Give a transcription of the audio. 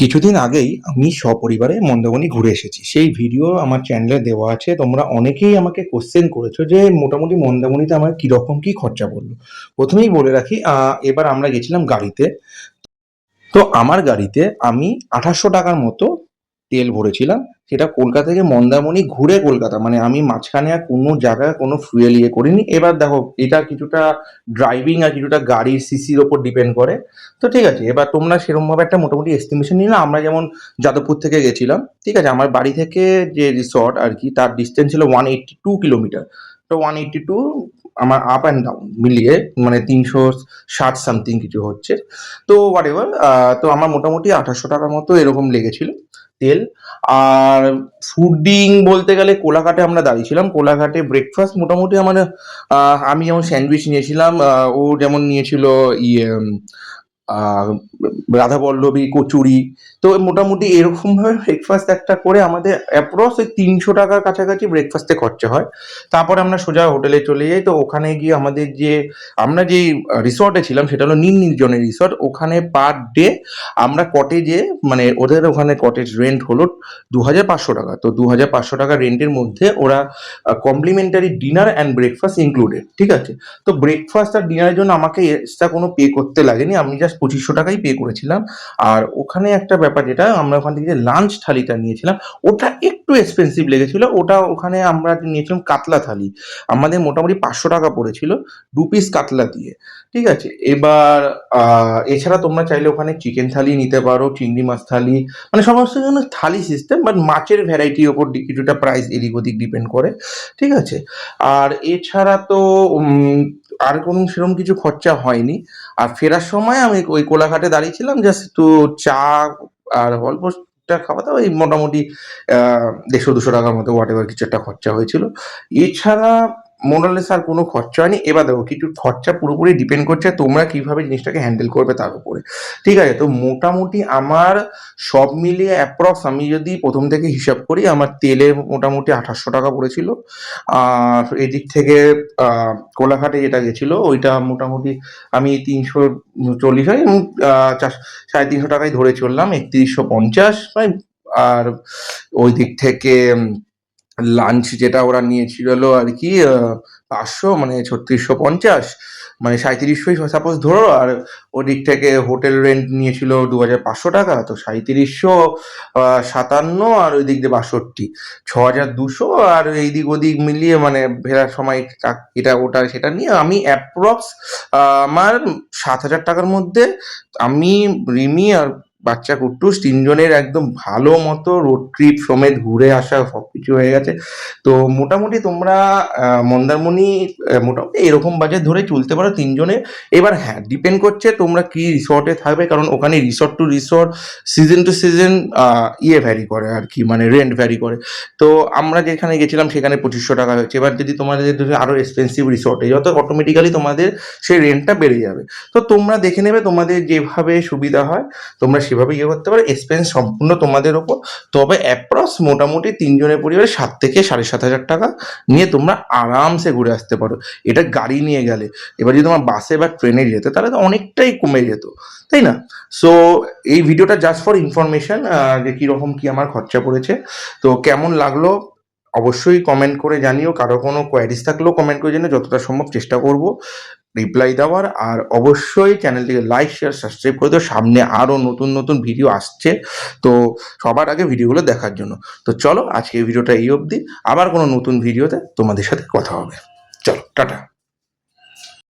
কিছুদিন আগেই আমি সপরিবারে মন্দারমণি ঘুরে এসেছি। সেই ভিডিও আমার চ্যানেলে দেওয়া আছে। তোমরা অনেকেই আমাকে কোশ্চেন করেছো যে মোটামুটি মন্দারমণিতে আমার কিরকম কি খরচা পড়লো। প্রথমেই বলে রাখি, এবার আমরা গেছিলাম গাড়িতে। তো আমার গাড়িতে আমি ২৮০০ টাকার মতো তেল ভরেছিলাম। সেটা কলকাতা থেকে মন্দারমণি ঘুরে কলকাতা, মানে আমি মাঝখানে আর কোনো জায়গায় কোনো ফুয়েল ইয়ে করিনি। এবার দেখো, এটা কিছুটা ড্রাইভিং আর কিছুটা গাড়ির সিসির ওপর ডিপেন্ড করে। তো ঠিক আছে, এবার তোমরা সেরকম ভাবে একটা মোটামুটি এস্টিমেশন নিয়ে নাও। আমরা যেমন যাদবপুর থেকে গেছিলাম, ঠিক আছে, আমার বাড়ি থেকে যে রিসর্ট আর কি, তার ডিস্টেন্স ছিল 182 কিলোমিটার। তো 182 আমার আপ অ্যান্ড ডাউন মিলিয়ে মানে ৩৬০ সামথিং কিছু হচ্ছে। তো হোয়াট এভার, তো আমার মোটামুটি ২৮০০ টাকার মতো এরকম লেগেছিল তেল। আর ফুডিং বলতে গেলে কোলাঘাটে আমরা দাঁড়িয়েছিলাম। কোলাঘাটে ব্রেকফাস্ট মোটামুটি আমার, আমি যেমন স্যান্ডউইচ নিয়েছিলাম, ও যেমন নিয়েছিল ইয়ে আহ, রাধাবল্লভী কচুরি। তো মোটামুটি এরকম ভাবে ব্রেকফাস্ট একটা করে আমাদের অ্যাপ্রক্স ওই ৩০০ টাকার কাছাকাছি ব্রেকফাস্টে খরচা হয়। তারপরে আমরা সোজা হোটেলে চলে যাই। তো ওখানে গিয়ে আমাদের যে আমরা যেই রিসর্টে ছিলাম সেটা হলো নীল নির্জনের রিসর্ট। ওখানে পার ডে আমরা কটেজে, মানে ওদের ওখানে কটেজ রেন্ট হলো ২৫০০ টাকা। তো ২৫০০ টাকা রেন্টের মধ্যে ওরা complimentary dinner and breakfast included, ঠিক আছে। তো ব্রেকফাস্ট আর ডিনারের জন্য আমাকে এক্সট্রা কোনো পে করতে লাগেনি, আমি জাস্ট ২৫০০ টাকাই পে করেছিলাম। আর ওখানে একটা ব্যাপার, যেটা আমরা ওখান থেকে যে লাঞ্চ থালিটা নিয়েছিলাম ওটা একটু এক্সপেন্সিভ লেগেছিল। ওটা ওখানে আমরা নিয়েছিলাম কাতলা থালি। আমাদের মোটামুটি ৫০০ টাকা পড়েছিল ২ পিস কাতলা দিয়ে, ঠিক আছে। এবার এছাড়া তোমরা চাইলে ওখানে চিকেন থালি নিতে পারো, চিংড়ি মাছ থালি, মানে সমস্ত জন্য থালি সিস্টেম, বাট মাছের ভ্যারাইটির ওপর কিছুটা প্রাইস এদিক ওদিক ডিপেন্ড করে, ঠিক আছে। আর এছাড়া তো আর কোনো সেরকম কিছু খরচা হয়নি। আর ফেরার সময় আমি ওই কোলাঘাটে দাঁড়িয়েছিলাম, জাস্ট একটু চা আর অল্প খাওয়া দাওয়া, এই মোটামুটি ১৫০-২০০ টাকার মতো হোয়াট এভার কিছু একটা খরচা হয়েছিল। এছাড়া মোরালেস আর কোনো খরচা হয়নি। এবার দেখো, কিছু খরচা পুরোপুরি ডিপেন্ড করছে তোমরা কিভাবে জিনিসটাকে হ্যান্ডেল করবে তার উপরে, ঠিক আছে। তো মোটামুটি আমার সব মিলিয়ে অ্যাপ্রক্স, আমি যদি প্রথম থেকে হিসাব করি, আমার তেলে মোটামুটি ২৮০০ টাকা পড়েছিল। আর এদিক থেকে আহ, কোলাঘাটে যেটা গেছিল ওইটা মোটামুটি আমি ৩৪০ হয়, ৩৫০ টাকায় ধরে চললাম, ৩১৫০। আর ওই দিক থেকে লাঞ্চ যেটা ওরা নিয়েছিল আর কি ৫০০, মানে ৩৬৫০, মানে ৩৭০০ সাপোজ ধরো। আর ওদিক থেকে হোটেল রেন্ট নিয়েছিল ২৫০০ টাকা, তো ৩৭৫৭, আর ওই দিক দিয়ে ৬২, ৬২০০। আর এই দিক ওদিক মিলিয়ে মানে ফেরার সময় এটা ওটা সেটা নিয়ে আমি অ্যাপ্রক্স আমার ৭০০০ টাকার মধ্যে আমি, রিমি আর বাচ্চা কুট্টুস তিনজনের একদম ভালো মতো রোড ট্রিপ সমেত ঘুরে আসা সবকিছু হয়ে গেছে। তো মোটামুটি তোমরা মন্দারমণি মোটামুটি এরকম বাজেট ধরে চলতে পারো তিনজনে। এবার হ্যাঁ, ডিপেন্ড করছে তোমরা কি রিসর্টে থাকবে, কারণ ওখানে resort to resort, season to season ইয়ে ভ্যারি করে আর কি, মানে রেন্ট ভ্যারি করে। তো আমরা যেখানে গেছিলাম সেখানে ২৫০০ টাকা হয়েছে। এবার যদি তোমাদের যদি আরো এক্সপেন্সিভ রিসর্টে যাও, তো অটোমেটিক্যালি তোমাদের সেই রেন্টটা বেড়ে যাবে। তো তোমরা দেখে নেবে তোমাদের যেভাবে সুবিধা হয়, তোমরা সেভাবে ইয়ে করতে পারো। এক্সপেন্স সম্পূর্ণ তোমাদের ওপর। তবে অ্যাপ্রক্স মোটামুটি তিনজনের পরিবারে ৭ থেকে ৭৫০০ টাকা নিয়ে তোমরা আরামসে ঘুরে আসতে পারো, এটা গাড়ি নিয়ে গেলে। এবার যদি তোমার বাসে বা ট্রেনে যেতে, তাহলে তো অনেকটাই কমে যেত, তাই না? সো এই ভিডিওটা জাস্ট ফর ইনফরমেশন, যে কীরকম কি আমার খরচা পড়েছে। তো কেমন লাগলো অবশ্যই কমেন্ট করে জানিও। কারো কোনো কোয়ারিজ থাকলেও কমেন্ট করে জানিও, যতটা সম্ভব চেষ্টা করব রিপ্লাই দেওয়ার। আর অবশ্যই চ্যানেলটিকে লাইক শেয়ার সাবস্ক্রাইব করে দিও, সামনে আরও নতুন নতুন ভিডিও আসছে। তো সবার আগে ভিডিওগুলো দেখার জন্য। তো চলো, আজকে ভিডিওটা এই অবধি। আবার কোনো নতুন ভিডিওতে তোমাদের সাথে কথা হবে। চলো, টাটা।